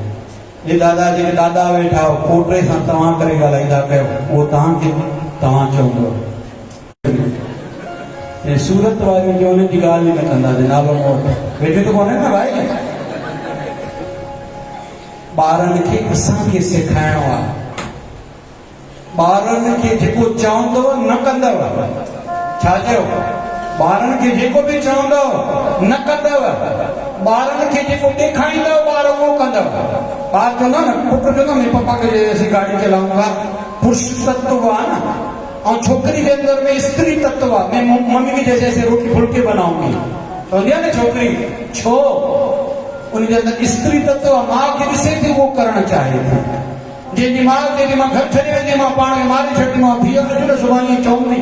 Speaker 1: हे दादा जेके दादा वेठा हो पोटे सां तव्हां करे ॻाल्हाईंदा कयो उहो तव्हांखे तव्हां चवंदो ऐं सूरत वारियूं जो हुननि जी ॻाल्हि ई न कंदासीं नालो वेठे त कोन्हे न भाई ॿारनि खे असांखे सेखारिणो आहे ॿारनि खे जेको चवंदव न कंदव छा चयो ॿारनि खे जेको बि चवंदव न कंदव ॿारनि खे जेको ॾेखारींदव ॿार उहो कंदव ॿार चवंदो न पुटु चवंदो न पप्पा खे असीं गाॾी चलाऊंगा पुरुष तत्व आहे न और छोकरी के अंदर में स्त्री तत्व मैं मम्मी की जैसे रोटी फुल्के बनाऊंगी तो ना छोकरी छो उनके अंदर स्त्री तत्व माँ के ॾिसे थी वो करणु चाहे थी जंहिंजी मां चए मां घर छॾे वेंदी मां पाण खे मारे छॾी मां धीअ खे न सुभाणे चवंदी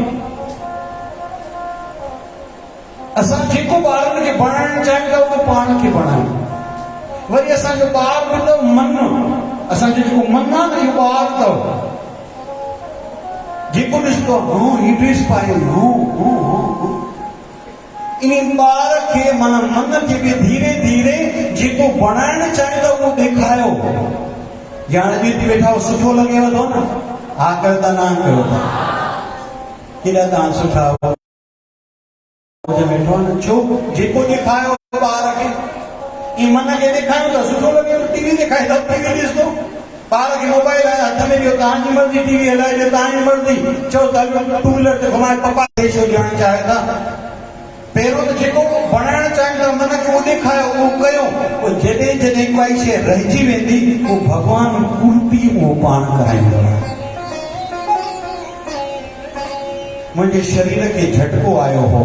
Speaker 1: असां जेको ॿारनि खे बणाइणु चाहियूं था उहो पाण खे बणायूं वरी असांजो ॿार बि अथव मन असांजो जेको मन आहे न इहो ॿार अथव जेको ॾिसंदो हीअ ड्रेस पाए इन ॿार खे माना मन खे बि धीरे धीरे जेको बणाइणु चाहे थो उहो ॾेखारियो ॼाण बि वेठा सुठो लॻेव थो न हा कयो था न कयो था केॾा तव्हां सुठा वेठो न छो जेको ॾेखारियो ॿार खे ईअं मन खे ॾेखारियो त सुठो लॻे टीवी ॾेखारे त टीवी ॾिसंदो ॿार खे मोबाइल आहे हथ में ॾियो तव्हांजी मर्ज़ी टीवी हलाइजो तव्हांजी मर्ज़ी चओ त टू व्हीलर ते घुमाए पप्पा देश ॾियणु चाहे था पहिरियों त जेको बणाइणु चाहिनि था मन खे उहो ॾेखारियो उहो कयो पोइ जॾहिं जॾहिं काई शइ रहिजी वेंदी पोइ भॻवानु कुर्ती उहो पाण कराईंदो आहे मुंहिंजे शरीर खे झटको आयो हो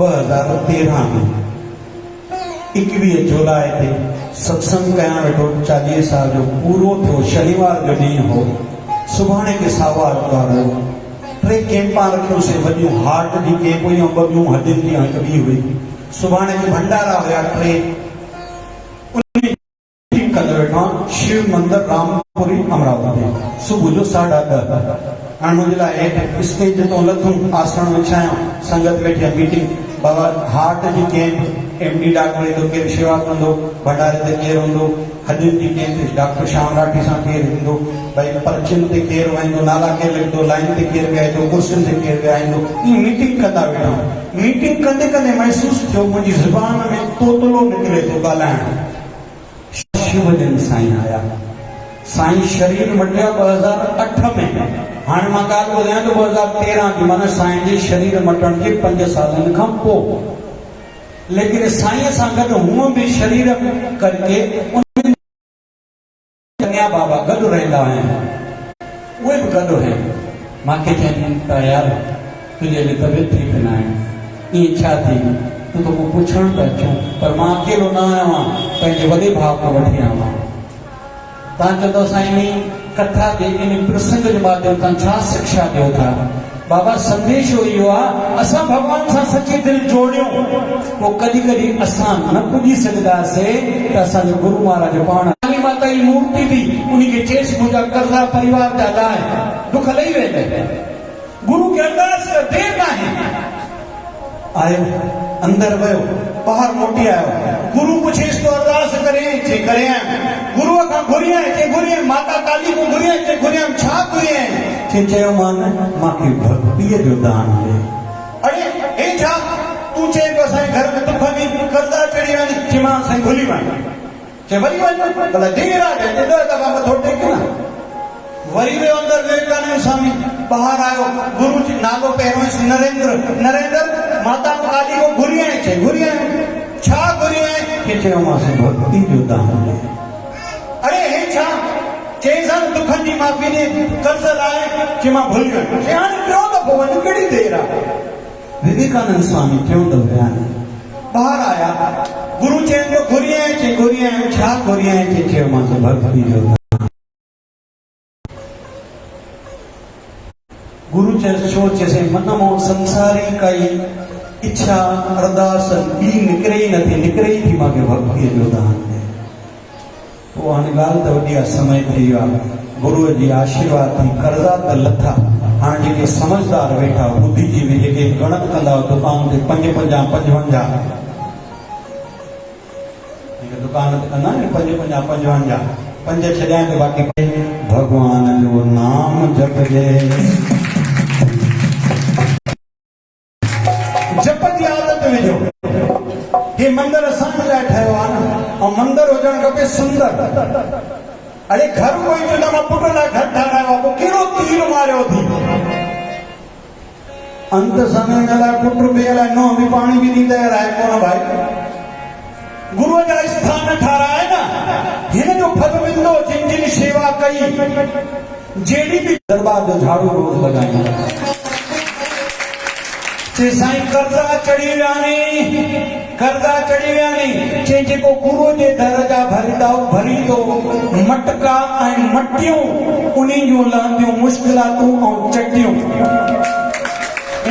Speaker 1: 2013 में 21 जुलाई ते सत्संग कया वेठो 40 साल जो पूरो थियो शनिवार जो ॾींहुं हो सुभाणे के सावा आर्तवार हो 3 कैंपा रखियोसीं वॾियूं हार्ट जी कैंप हुयूं ॿ ॿियूं हॾियुनि जी हिकु ॿी हुई सुभाणे के भंडारा हुया 3 कंदे वेठा शिव मंदिर रामपुरी अमरावती सुबुह जो 10:30 हाणे मुंहिंजे लाइ हेठि स्टेज तो लथूं आसन विछाया संगत वेठी मीटिंग बाबा हार्ट जी कैंप एमडी डॉक्टर ईंदो केरु शेवा कंदो भंडारे ते केरु हूंदो हॾियुनि जी कैंप डॉक्टर श्याम राठी सां केरु ईंदो भई पर्चियुनि ते केरु वेंदो नाला केरु लिखंदो लाइन ते केरु विहाईंदो कुर्सियुनि ते केरु विहाईंदो ईअं मीटिंग कंदा वेठा मीटिंग कंदे कंदे महसूस थियो मुंहिंजी ज़ुबान में तोतलो निकिरे थो ॻाल्हाइण शिवजन साईं आया साईं शरीर मटिया 2008 में हाणे मां ॻाल्हि ॿुधायां तो 2013 जी माना साईं जे शरीर मटण जे 5 सालनि खां पोइ लेकिन साईं सां गॾु हूअं बि शरीर करके कन्या बाबा गॾु रहंदा आहिनि उहे बि गॾु आहिनि मूंखे चवनि था यार तुंहिंजे लिए तबियत ठीक न आहे ईअं छा थी तूं तो पुछण था अचूं पर मां अकेलो न आयो आहियां पंहिंजे वॾे भाउ खां वठी आयो आहियां तव्हां चओ था साईं कथा जे इन प्रसंग जे माध्यम सां छा शिक्षा ॾियो था बाबा संदेश इहो आहे असां भॻवान सां सची दिलि जोड़ियूं पोइ कॾहिं कॾहिं असां न पुॼी सघंदासीं त असांजो गुरु महाराज पाण काली माता जी मूर्ति बि उनखे चेसि मुंहिंजा कर्ज़ा परिवार जा लाइ दुख लही वेंदे गुरु खे अरदास कर देर नाहे आयो अंदर वियो ॿाहिरि मोटी आयो गुरु पुछेसि तो अरदास करे जे करे गुरु खां घुरिया जे घुरिया माता काली को घुरिया जे घुरिया छा घुरिया जे चयो मान मांखे भक्तिअ जो दान ॾे अरे हे छा तूं चए तो असांजे घर में दुख में कर्ज़ा चढ़ी वञे जे मां साईं भुली वञ जे वरी वञ भला देर आहे ते त बाबा थोरो टेक न वरी वियो अंदर विवेकानंद स्वामी ॿाहिरि आयो गुरु जी नालो पहिरियों नरेंद्र माता काली को घुरिया छा घुरिया के चयो मांसि भक्ति जो दान ॾे अरे हे छा चइसां दुखनि जी माफ़ी ॾे कर्ज़ लाइ जे मां भुली वियुमि हाणे टियों दफ़ो वञ कहिड़ी देर आहे विवेकानंद स्वामी टियों दफ़ो बयान ॿाहिरि आया गुरु चवनि पियो घुरिया छा घुरिया के चयो मांसि भक्ति जो गुरु छो चैसे मन मो संसारी काई इच्छा अरदास बी निकरे ही नथी निकरे ही थी मांखे भक्ति जो दान दे तो हाणे ॻाल्हि त वॾी आहे समय थी वियो आहे गुरुअ जी आशीर्वाद थी कर्ज़ा त लथा हाणे जेके समझदार वेठा बुद्धिजीवी जेके गणत कंदा दुकान ते 55 दुकान ते कंदा आहिनि 55 पंज छॾिया त बाक़ी भगवान जो नाम जपजे जप जी आदत विझो हे मंदिर असांजे लाइ ठहियो आहे न ऐं मंदिर हुजणु खपे सुंदर अरे घर कोई चवंदा मां पुट लाइ घर ठारायो आहे पोइ कहिड़ो तीर मारियो थी अंत समय में लाइ पुट ॿिए लाइ नो बि पाणी बि ॾींदे आहे कोन भाई गुरुअ जा स्थान ठाराए न हिन जो फल मिलंदो जिन जिन शेवा कई जहिड़ी बि दरबार जो झाड़ू रोज़ लॻाईंदा चे साईं कर्ज़ा चढ़ी विया नी चे जेको गुरु जे दर जा भरी दो मटका ऐं मटियूं उन्हीं जूं लहंदियूं मुश्किलातूं ऐं चटियूं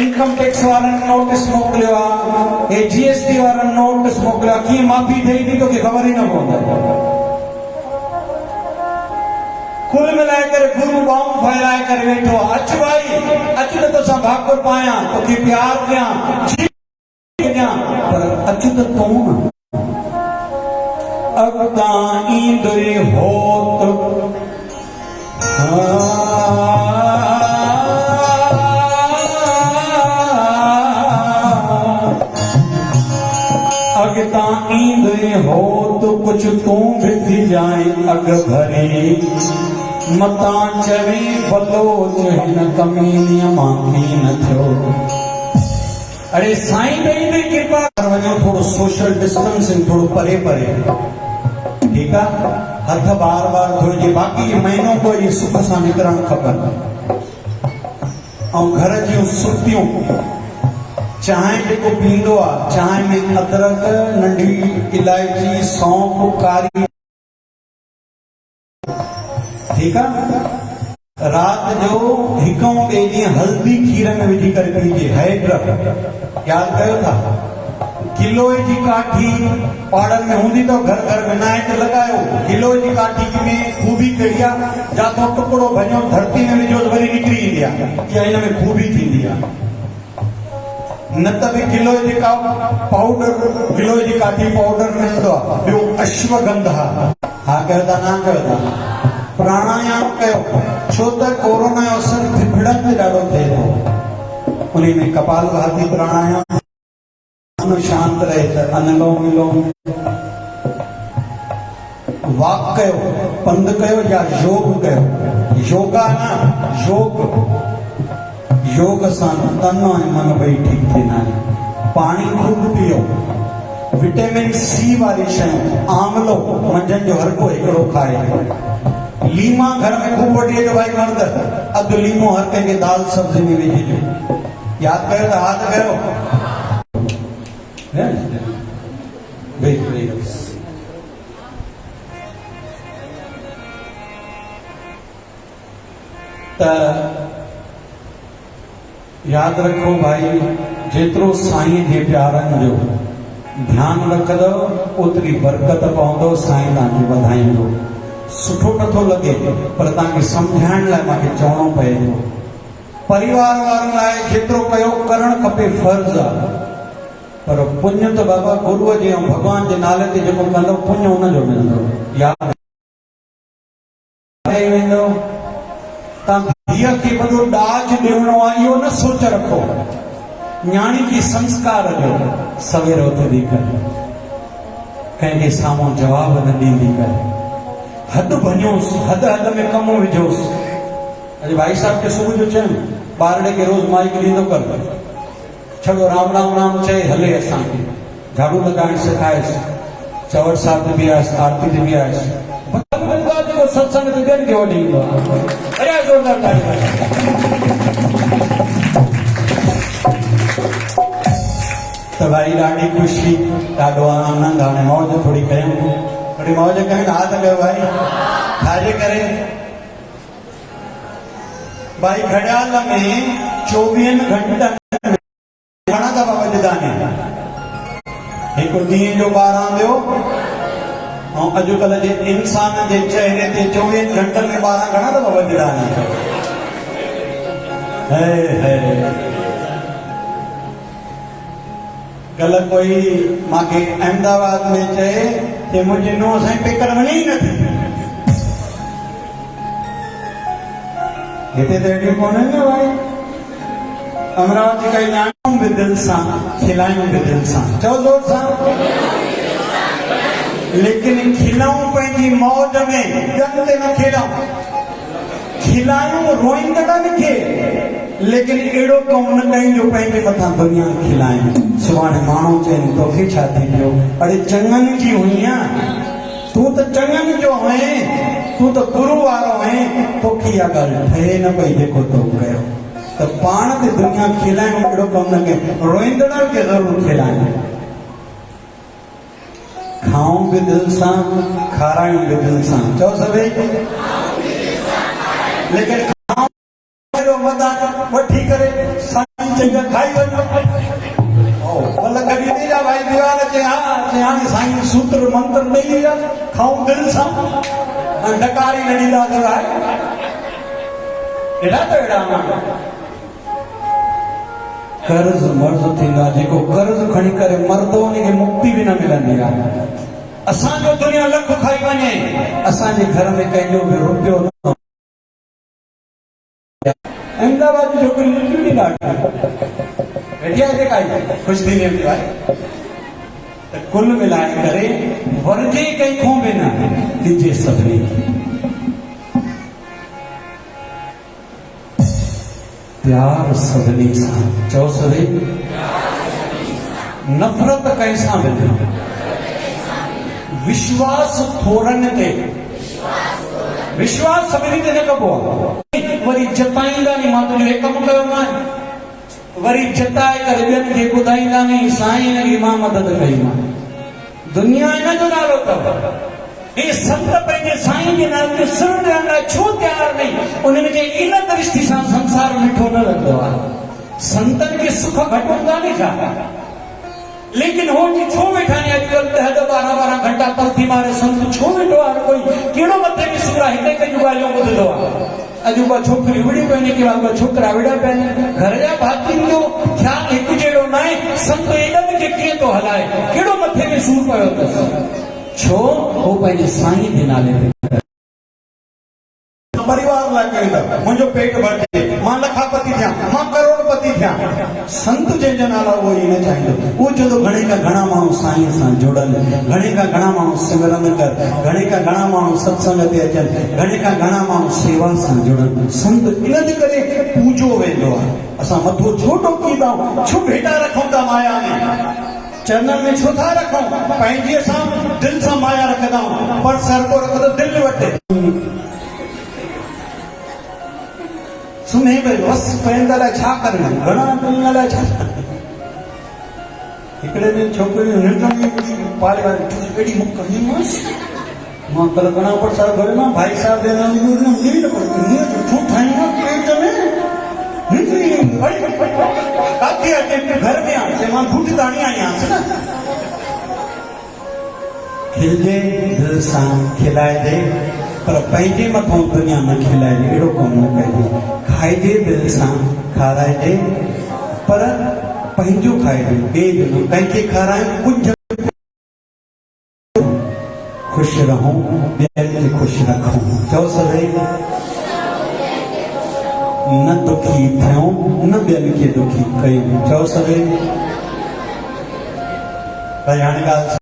Speaker 1: इनकम टैक्स वारनि नोटिस मोकिलियो आहे हे जीएसटी वारनि नोटिस मोकिलियो आहे कीअं माफ़ी थिए थी तोखे ख़बर ई न पवंदी कुल मिलाए करे गुरु बाऊं फैलाए करे वेठो अच भाई अच तो तोसां भाकुर पाया तोखे प्यार कयां पर अच तो तूं न अॻितां ईंदे होत अॻितां ईंदे होत कुझु तूं बि थी जाए अॻ भरी मता चवे बलोच हिन कमीनीअ मां की न थियो अरे साईं ॾेई कृपा कर वञो थोरो सोशल डिस्टेंसिंग थोरो परे ठीकु आहे हथ बार धोइजे बाक़ी महीनो कोई सुख सां निकिरणु खपनि ऐं घर जूं सुर्तियूं चांहि जेको पींदो आहे, चांहि में अदरक, नंढी इलायची, सौंफ, कारी, ठीकु आहे। राति जो हिकु ॿिए ॾींहुं हल्दी खीर में विझी करे पीजे, हैड। यादि कयो था? किलो जी काठी पाड़नि में हूंदी अथव, घर घर में नाइट लॻायो। किलो जी काठी में खूबी कहिड़ी आहे, जातो टुकड़ो भञो धरती में विझो त वरी निकिरी ईंदी आहे, या हिन में खूबी थींदी आहे। न त बि किलो जी का पाउडर, किलो जी काठी पाउडर मिलंदो आहे। ॿियो अश्वगंधा, हा कयो था न कयो था? प्राणायाम कयो, छो त कोरोना जो असर फिफड़नि ते ॾाढो थिए थो। उन में कपालभाति प्राणायाम, शांत रहे त अनुलोम विलोम, वाक कयो, पंध कयो या योग कयो। योगा न योग, योग सां तन ऐं मन ॿई ठीक थींदा आहिनि। पाणी खूब पियो, विटामिन सी वारी शयूं, आमलो मंझंदि जो हर को हिकिड़ो खाए। लीमा घर में खूब वठी अचो भाई मर्द, अधु लीमो हर कंहिंखे दाल सब्जी में विझिजो। यादि कयो त हाथ कयो त यादि रखो भाई, जेतिरो साईं जे प्यारनि जो ध्यानु रखंदव ओतिरी बरकत पवंदो, साईं तव्हांखे वधाईंदो। सुठो नथो लॻे पर तव्हांखे सम्झाइण लाइ मूंखे चवणो पए थो। परिवार वारनि लाइ जेतिरो कयो करणु खपे, फर्ज़ आहे, पर पुण्य त बाबा गुरूअ जे ऐं भॻवान जे नाले ते जेको कंदो पुण्य हुनजो मिलंदो। यादि वेंदो। तव्हां धीअ खे वॾो ॾाज ॾियणो आहे इहो न सोच रखो। न्याणी खे संस्कार ॾियो, सवेर उथंदी करे कंहिंखे साम्हूं जवाब न ॾींदी करे, हद भञोसि, हद हद में कमु विझोसि। अॼु भाई साहब खे सुबुह जो चयमि, ॿारड़े खे रोज़ माइक ॾींदो कर, छॾो राम राम राम चए हले, असांखे झाड़ू लॻाइण सेखारियसि, चवड़ साहिब ते बि आयसि, आरती ते बि आयसि, जेको सत्संग ते ॿियनि खे वठी ईंदो आहे। अरे ज़ोरदार त भाई ॾाढी ख़ुशी, ॾाढो आनंद। हाणे मौज थोरी कयूं, थोरी मौज कयूं। हाथ कयो भाई, छाजे करे? भाई घड़ियाल में 24 घंटनि में घणा दफ़ा वॼंदा आहिनि? हिकु ॾींहं जो 12 ॿियो, ऐं अॼुकल्ह जे इंसान जे चहिरे ते 24 घंटनि में 12 घणा दफ़ा वॼंदा आहिनि? कल कोई मूंखे अहमदाबाद में चए कि मुंहिंजी नुंहुं साईं पेकर वञे ई नथी। हिते त अहिड़ियूं कोन्हनि न भाई। अमरावती काई ॼाणूं बि दिलि सां, खिलायूं बि दिलि सां, चओ ज़ोर सां। लेकिन खिलाऊं पंहिंजी मौज में, ॿियनि ते न खिलाऊं। खिलायूं रोईंदड़नि खे, लेकिन अहिड़ो कमु न कयूं जो पंहिंजे मथां दुनिया खिलायूं। सुभाणे माण्हू चवनि तोखे छा थी पियो? अड़े चङनि जी हुई आहे, तूं त चङनि जो आहीं, तूं त गुरू वारो आहीं, तोखे इहा ॻाल्हि ठहे न पई जेको तो कयो। त पाण ते दुनिया खिलायूं, अहिड़ो कमु न कयूं। रोईंदड़नि खे ज़रूरु खिलायूं। खाऊं बि दिलि सां, खारायूं बि दिलि सां, चओ सभई। लेकिन वठी करे साईं चंगा खाई वञो, भल कढी ॾिजा भाई दीवार अचे, हा हाणे साईं सूत्र मंत्र ॾेई विया, खाऊं दिलि सां, डकारी न ॾींदा त आहे। अहिड़ा त अहिड़ा माण्हू कर्ज़ मर्ज़ थींदा, जेको कर्ज़ खणी करे मरंदो उनखे मुक्ति बि न मिलंदी आहे। असांजो दुनिया लख खाई वञे, असांजे घर में कंहिंजो बि रुपयो न। अहमदाबाद जी छोकिरी निकिरी वेठी आहे, काई ख़ुशि थी वेंदी आहे। त कुल मिलाए करे वर्जे कंहिंखो बि न, ॾिजे सभिनी खे। प्यार सभिनी सां, चओ सभई। नफ़रत कंहिंसां बि न। विश्वास थोरनि ते, विश्वास सभिनी ते न कबो आहे। वरी जताईंदा नी, मां तुंहिंजो हे कमु कयो न, वरी चताए करे ॿियनि खे ॿुधाईंदा नी साईं हिन मां मदद कई मां दुनिया इन जो नालो अथव हे संत पंहिंजे साईं जे नाले ते सिर ॾियण लाइ छो तयारु नहीं उन्हनि खे इन दृष्टि सां संसार मिठो न लॻंदो आहे संतनि खे सुख घटि हूंदा नी छा लेकिन हो जी छो वेठा आहिनि अॼुकल्ह 10-12 घंटा पलथी मारे संत छो वेठो आहे हर कोई कहिड़ो मथे में सूर आहे हिते कई ॻाल्हियूं ॿुधंदो आहे अॼु ॿ छोकिरियूं विड़ियूं पइनि की ॿ छोकिरा विड़ा पइनि घर जा भातियुनि जो ख़्यालु हिकु जहिड़ो न आहे संत एॾनि खे कीअं थो हलाए कहिड़ो मथे में सूर पियो अथसि छो हो पंहिंजे साईं जे नाले ते परिवार लाइ कयो मुंहिंजो पेट भरिजे मां लखापति थियां मां करोड़पति थियां संत जंहिंजो नालो उहो ई न चाहींदो उहो चवंदो घणे का घणा माण्हू साईं सां जुड़नि घणे का घणा माण्हू सिमरन कर घणे का घणा माण्हू सत्संग ते अचनि घणे का घणा माण्हू सेवा सां जुड़नि संत इन जे करे पूजो वेंदो आहे असां मथो छो टोकींदा आहियूं छो भेटा रखूं था माया में चरणन में छो था रखूं पंहिंजे सां दिलि सां माया रखंदा आहियूं पर सर को रखो त दिलि वटे सुम्हे पियो बस पंहिंजे लाइ छा करणु घणा पंहिंजे लाइ छा हिकिड़े ॾींहुं छोकिरियूं निंड पाले वारी एॾी मुख ॾींदुसि मां कल घणा प्रसाद घुरे मां भाई साहब काथे अचे घर में आसे मां फूट ताणी आई आहियां न खिलजे दिलि सां खिलाइजे पर पंहिंजे मथां दुनिया न खिलाइजे अहिड़ो कमु न कजे खाइजे दिलि सां खाराइजे पर पंहिंजो खाइजे ॿिए जो न कंहिंखे खाराए कुझु ख़ुशि रहूं ॿियनि खे ख़ुशि रखूं चओ सभई न दुखी थियूं न ॿियनि खे दुखी कयूं चओ सभई भई हाणे ॻाल्हि